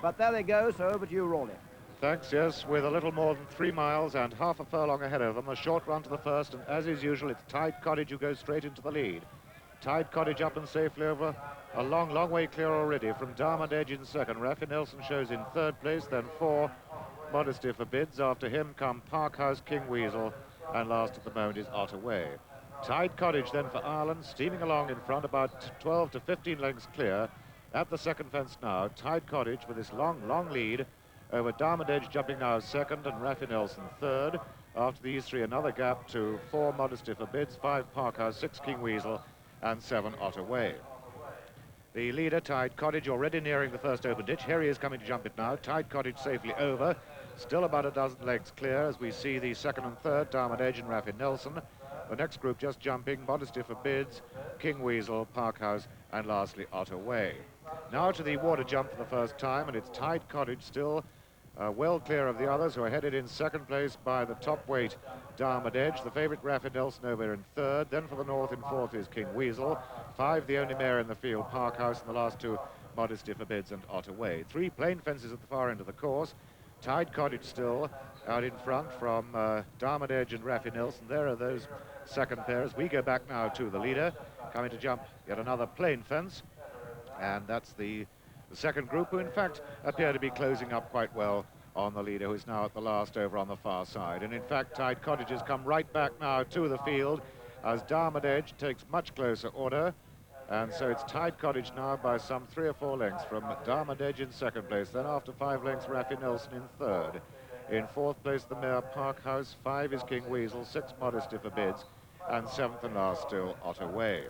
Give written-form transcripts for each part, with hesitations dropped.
But there they go, so over to you, Rawley. Thanks, yes, with a little more than 3 miles and half a furlong ahead of them, a short run to the first, and as is usual, it's Tide Cottage who goes straight into the lead. Tide Cottage up and safely over, a long, long way clear already from Diamond Edge in second. Raffy Nelson shows in third place, then 4, Modesty Forbids. After him come Parkhouse, King Weasel, and last at the moment is Otterway. Tide Cottage then for Ireland, steaming along in front, about 12 to 15 lengths clear. At the second fence now, Tide Cottage with this long, long lead over Diamond Edge jumping now second and Raffy Nelson third. After these three, another gap to 4, Modesty Forbids, 5, Parkhouse, 6, King Weasel, and 7, Otterway. The leader, Tide Cottage, already nearing the first open ditch. Here he is coming to jump it now. Tide Cottage safely over. Still about a dozen legs clear as we see the second and third, Diamond Edge and Raffy Nelson. The next group just jumping, Modesty Forbids, King Weasel, Parkhouse, and lastly, Otterway. Now to the water jump for the first time, and it's Tide Cottage still well clear of the others, who are headed in second place by the top weight Diamond Edge. The favourite Raffy Nelson over in third. Then for the north in fourth is King Weasel. 5, the only mare in the field, Parkhouse, and the last 2, Modesty Forbids and Otterway. 3 plain fences at the far end of the course. Tide Cottage still out in front from Diamond Edge and Raffy Nelson. There are those second pairs. We go back now to the leader, coming to jump yet another plain fence. And that's the second group, who in fact appear to be closing up quite well on the leader, who is now at the last over on the far side. And in fact, Tide Cottage has come right back now to the field as Diamond Edge takes much closer order. And so it's Tide Cottage now by some 3 or 4 lengths from Diamond Edge in second place. Then after 5 lengths, Raffy Nelson in third. In fourth place, the mare Parkhouse. 5 is King Weasel, 6 Modesty Forbids, and 7th and last still Otterway.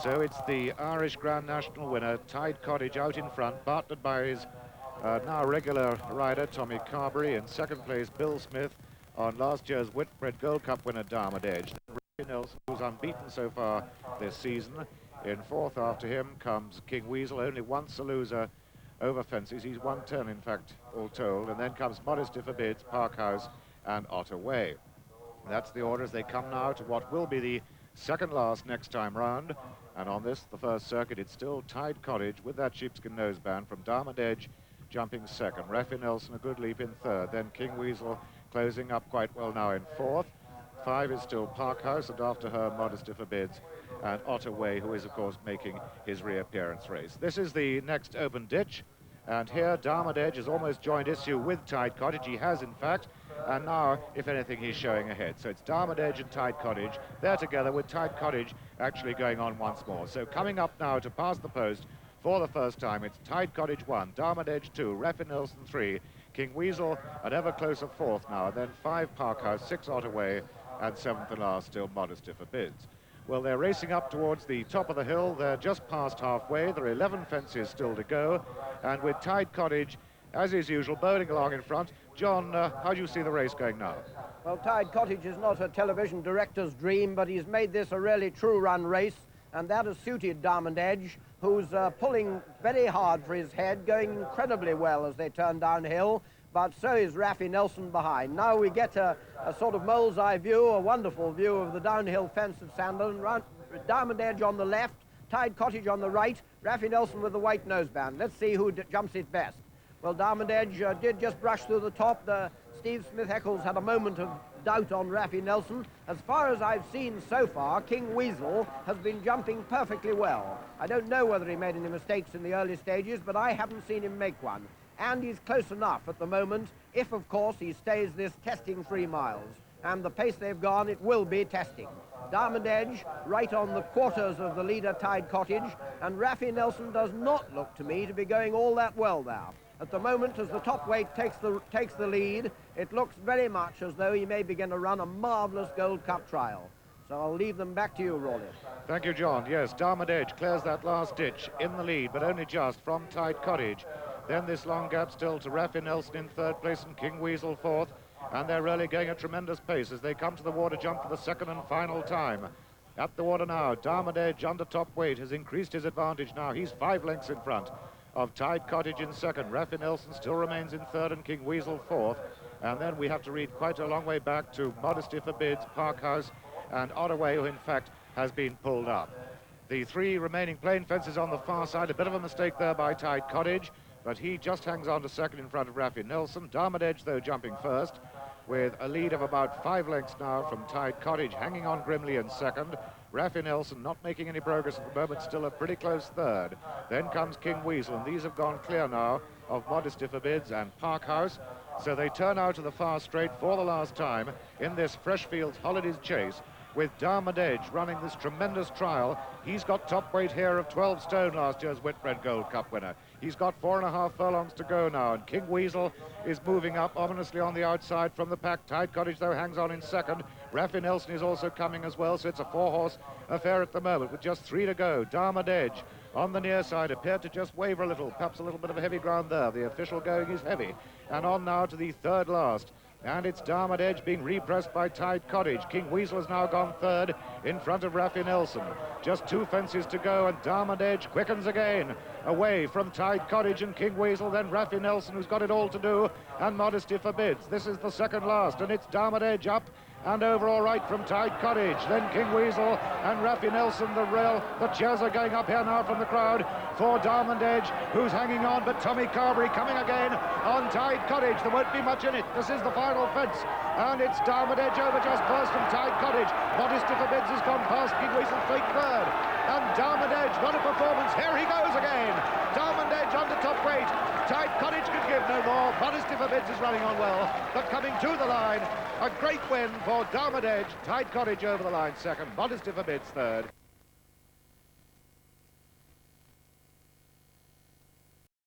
So it's the Irish Grand National winner, Tide Cottage, out in front, partnered by his now regular rider, Tommy Carberry. In second place, Bill Smith on last year's Whitbread Gold Cup winner, Diamond Edge. Raffy Nelson, who's unbeaten so far this season. In fourth after him comes King Weasel, only once a loser over fences. He's 110, in fact, all told. And then comes Modesty Forbids, Parkhouse, and Otterway. That's the order as they come now to what will be the second last next time round. And on this, the first circuit, it's still Tide Cottage with that sheepskin noseband from Diamond Edge jumping second. Raffy Nelson a good leap in third. Then King Weasel closing up quite well now in fourth. 5 is still Parkhouse, and after her, Modesty Forbids, and Otterway, who is, of course, making his reappearance race. This is the next open ditch, and here Diamond Edge has almost joined issue with Tide Cottage. He has, in fact, and now, if anything, he's showing ahead. So it's Diamond Edge and Tide Cottage. They're together with Tide Cottage actually going on once more. So coming up now to pass the post for the first time, it's Tide Cottage 1, Diamond Edge 2, Raffy Nelson 3, King Weasel an ever closer fourth now, and then 5 Parkhouse, 6 Otterway, and 7th and last still Modesty Forbids. Well, they're racing up towards the top of the hill. They're just past halfway. There are 11 fences still to go. And with Tide Cottage, as is usual, bowling along in front. John, how do you see the race going now? Well, Tide Cottage is not a television director's dream, but he's made this a really true run race, and that has suited Diamond Edge, who's pulling very hard for his head, going incredibly well as they turn downhill. But so is Raffy Nelson behind. Now we get a sort of mole's eye view, a wonderful view of the downhill fence at Sandown. Diamond Edge on the left, Tide Cottage on the right, Raffy Nelson with the white noseband. Let's see who jumps it best. Well, Diamond Edge did just brush through the top. Steve Smith-Eccles had a moment of doubt on Raffy Nelson. As far as I've seen so far, King Weasel has been jumping perfectly well. I don't know whether he made any mistakes in the early stages, but I haven't seen him make one. And he's close enough at the moment, if, of course, he stays this testing 3 miles. And the pace they've gone, it will be testing. Diamond Edge, right on the quarters of the leader, Tide Cottage, and Raffy Nelson does not look to me to be going all that well there. At the moment, as the top weight takes the lead, it looks very much as though he may begin to run a marvellous Gold Cup trial. So I'll leave them back to you, Rawley. Thank you, John. Yes, Diamond Edge clears that last ditch in the lead, but only just from Tide Cottage. Then this long gap still to Raffy Nelson in third place and King Weasel fourth. And they're really going at tremendous pace as they come to the water jump for the second and final time. At the water now, Diamond Edge under top weight has increased his advantage now. He's 5 lengths in front of Tide Cottage in second. Raffy Nelson still remains in third and King Weasel fourth. And then we have to read quite a long way back to Modesty Forbids, Parkhouse, and Otterway, who in fact has been pulled up. The 3 remaining plain fences on the far side, a bit of a mistake there by Tide Cottage. but he just hangs on to second in front of Rafi Nelson. Darmodedge, though, jumping first, with a lead of about 5 lengths now from Tide Cottage, hanging on grimly in second. Rafi Nelson not making any progress at the moment, still a pretty close third. Then comes King Weasel, and these have gone clear now of Modesty Forbids and Parkhouse. So they turn out to the far straight for the last time in this Freshfields Holidays Chase, with Darmodedge running this tremendous trial. He's got top weight here of 12 stone, last year's Whitbread Gold Cup winner. He's got 4.5 furlongs to go now, and King Weasel is moving up ominously on the outside from the pack. Tide Cottage, though, hangs on in second. Rafi Nelson is also coming as well, so it's a 4-horse affair at the moment with just 3 to go. Darmodedge on the near side appeared to just waver a little, perhaps a little bit of a heavy ground there. The official going is heavy, and on now to the third last. And it's Darmodedge being repressed by Tide Cottage. King Weasel has now gone third in front of Rafi Nelson. Just 2 fences to go, and Darmodedge quickens again away from Tide Cottage and King Weasel, then Rafi Nelson, who's got it all to do, and Modesty Forbids. This is the second last, and it's Darmodedge up and over all right from Tide Cottage, then King Weasel and Rafi Nelson. The cheers are going up here now from the crowd for Darmodedge, who's hanging on, but Tommy Carberry coming again on Tide Cottage. There won't be much in it. This is the final fence, and it's Darmodedge over just first from Tide Cottage. Modesty Forbids has gone past King Weasel straight third, and Darmodedge, what a performance. Here he goes again. Darmodedge under top weight. Tide Cottage can give no more. Modesty Forbids is running on well, but coming to the line, a great win for Darmodedge. Tide Cottage over the line second, Modesty Forbids third.